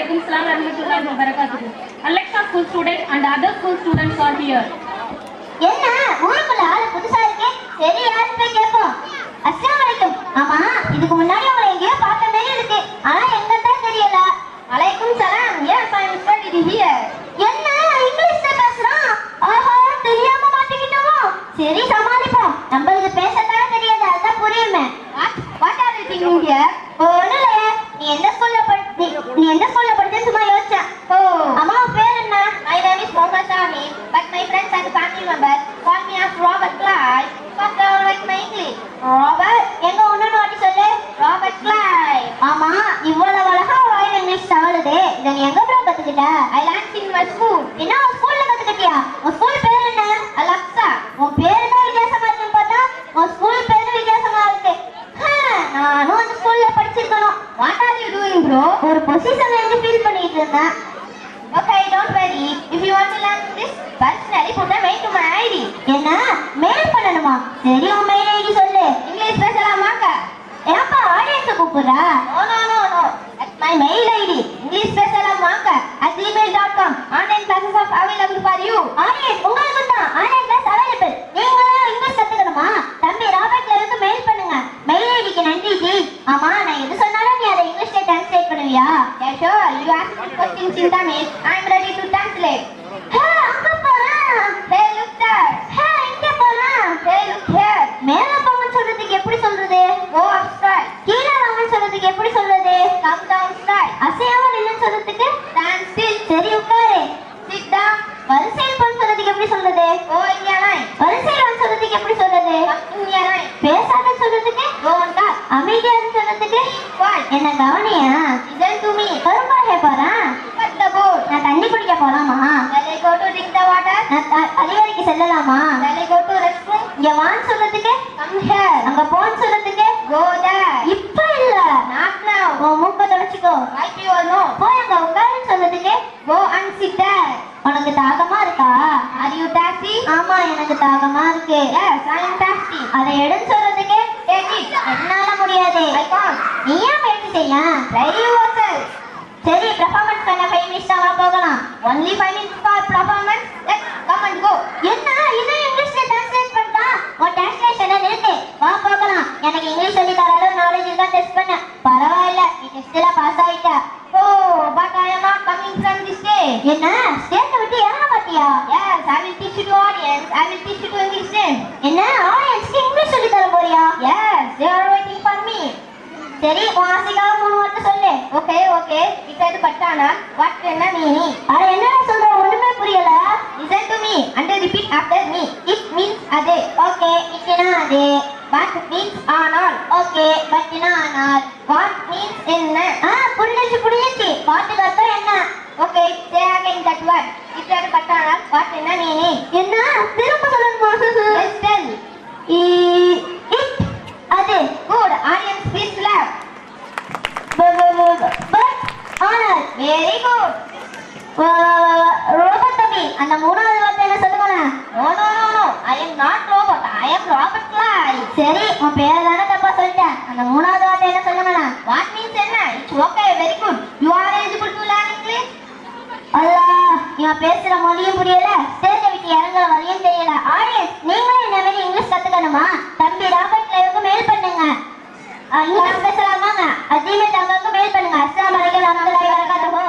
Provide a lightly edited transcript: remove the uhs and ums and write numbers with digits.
Walaikum Salam warahmatullahi wabarakatuh. Alexa school students and other school students are here. என்ன ஊருக்குள்ள ஆளு புதுசா இருக்கே, சரி யாரு போய் கேட்போம். அஸ்ஸலாமு அலைக்கும். ஆமா, இதுக்கு முன்னாடி உங்களை எங்கேயோ பார்த்த மாதிரி இருக்கு, ஆனா எங்க தான் தெரியல. அலைக்கும் சலாம். Yes I am studying here. என்ன இங்கிலீஷ்ல பேசுறான்? ஆஹா, தெரியாம மாட்டிக்கிட்டோம். சரி சமாளிப்போம், நம்மளுக்கு பேசத்தான் தெரியாது, அதான் புரியுமே. What are you thinking here? ஒண்ணுல நீ எந்த ஸ்கூல்ல படிச்ச சும்மா யோசிச்சேன். ஓ அம்மா பேர் என்ன? மை நேம் இஸ் முகமது சாமி, but my friends and family members call me as Robert Clive. First I like my English. Robert எங்க ஒண்ணு வாட்டி சொல்லு. Robert Clive. ஆமா, இவ்வளவு அழகா வாயில இங்கிலீஷ் தவழுது, இத நீ எங்க ப்ரோ கத்துக்கிட்ட? ஐ லேர்ன்ட் இன் மை ஸ்கூல். என்ன ஸ்கூல்ல கத்துக்கிட்டியா? உன் ஸ்கூல் பேர் என்ன? அலெக்சா. உன் பேர் தான் வித்தியாசமா இருக்குன்னு பார்த்தா உன் ஸ்கூல் பேர் வித்தியாசமா இருக்கு. நானும் அந்த ஸ்கூல்ல படிச்சிருக்கணும். What are you doing bro? ஒரு பொசிஷன்ல இருந்து ஃபீல் பண்ணிட்டு இருந்தேன். Okay, don't worry. If you want to learn this personally put a mail to my ID. என்ன மெயில் பண்ணணுமா? சரி, உன் மெயில் ஐடி சொல்லு. இங்கிலீஷ் பேசலாமாங்க? ஏப்பா ஆடியன்ஸ் கூப்பிடுறா? No no no no, that's my mail ID. English பேசலாமாங்க @gmail.com. Online classes are available for you. Audience உங்களுக்கு தான் ஆன்லைன் கிளாஸ் அவைலபிள். நீங்களும் இங்கிலீஷ் கத்துக்கணுமா? தம்பி ராபர்ட்ல இருந்து மெயில் பண்ணுங்க. மெயில் ஐடிக்கு நன்றி ஜி. ஆமா, நான் எது சொன்னாலும் நீ அதை இங்கிலீஷ்ல ட்ரான்ஸ்லேட் பண்ணுவியா? Yeah, sure. You ask me questions in Tamil. I'm ready to translate. Hey, அங்க போறேன். Hey, look there. Hey, இங்க போறேன். Hey, look here. மேல போங்கன்னு சொல்றதுக்கு எப்படி சொல்றது? Go upstairs. கீழே வாங்கன்னு சொல்றதுக்கு எப்படி சொல்றது? Come downstairs. அசையாம நில்லுன்னு சொல்றதுக்கு stand still. சரி உட்காரு. Sit down. வரிசையில் போன்னு சொல்றதுக்கு எப்படி சொல்றது? Go in your line. வரிசையில் வந்து சொல்றதுக்கு எப்படி சொல்றது? Come in your line. பேசாதன்னு சொல்றதுக்கு don't talk. அமைதியான்னு சொல்றதுக்கு quiet. என்ன கவனியா? Listen to me. கரும்பாக போறேன். Cut the board. நான் தண்ணி குடிக்க போலாமா? Shall I go to drink the water? நான் அடிவரைக்கு செல்லலாமா? Shall I go to restroom? இங்க வான்னு சொல்றதுக்கு come here. அங்க போன்னு சொல்றதுக்கு go there. இப்ப இல்ல, not now. உன் மூக்க தொடச்சுக்கோ. Wipe your nose. போய் அங்க உட்காருன்னு சொல்றதுக்கு go and sit there. உனக்கு தாகமா இருக்கா? Are you thirsty? ஆமா, எனக்கு தாகமா இருக்கு. Yes, I am thirsty. அதை எடுன்னு சொல்றதுக்கு take it. என்னால முடியாது. I can't. நீ ஏன் முயற்சி செய்ய? Try yourself. சரி, பெர்ஃபார்மன்ஸ் பண்ண 5 மினிட்ஸ் தான் போகலாம். Only 5 minutes for performance. Let's come and go. என்ன இது இங்கிலீஷ்ல ட்ரான்ஸ்லேட் பண்ணிட்டா? உன் ட்ரான்ஸ்லேஷனை நிறுத்து, வா போகலாம். எனக்கு இங்கிலீஷ் சொல்லி தர அளவு நாலேஜ் இருக்கா டெஸ்ட் பண்ண. பரவாயில்ல, நீ டெஸ்ட்ல பாஸ் ஆயிட்ட. ஓ, but I am not coming from this stage. என்ன ஸ்டேஜ் விட்டு இறங்க மாட்டியா? Yes, I will teach you to audience. I will teach you to English then. என்ன ஆடியன்ஸ்க்கு இங்கிலீஷ் சொல்லி தர போறியா? Yes, they are waiting for me. சரி, உன் ஆசைக்காக 3 வார்த்தை சொல்லு. Okay okay. இது பட்டானா வாட் என்ன மீனிங்? அட என்னடா சொல்ற, ஒண்ணுமே புரியல. Listen to me and repeat after me. It means அதே. ஓகே, இட்னா அதே. But means ஆனால். ஓகே, பட்னா ஆனால். What means என்ன? புரிஞ்சிச்சு. வாட்டுக்கு அர்த்தம் என்ன? Okay, say again that word. இது பட்டானா வாட் என்ன மீனிங்? என்ன திரும்ப சொல்லணுமா? Let's tell. It அது. Good. Audience please clap. But ஆனால். Very good. ரோபோட் தம்பி, அந்த 3வது வார்த்தை என்ன சொல்லுங்களேன்? No no no no, I am not robot. I am Robert Clive. சரி, உன் பேரை தானே தப்பா சொல்லிட்டேன். அந்த 3வது வார்த்தை என்ன சொல்லுங்களேன்? What means என்ன? It's okay, very good. You are eligible to learn English. அல்லாஹ், இவன் பேசுற மொழியும் புரியல, ஸ்டேஜ் விட்டு இறங்குற வழியும் தெரியல. ஆடியன்ஸ், நீங்களும் இந்த மாதிரி இங்கிலீஷ் கத்துக்கணுமா? தம்பி ராபர்ட் கிளைவுக்கு மெயில் பண்ணுங்க. இங்கிலீஷ் பேசலாமாங்க? gmail.com மெயில் பண்ணுங்க. அஸ்ஸலாமு அலைக்கும் வரஹ்மத்துல்லாஹி வபரகாத்துஹு.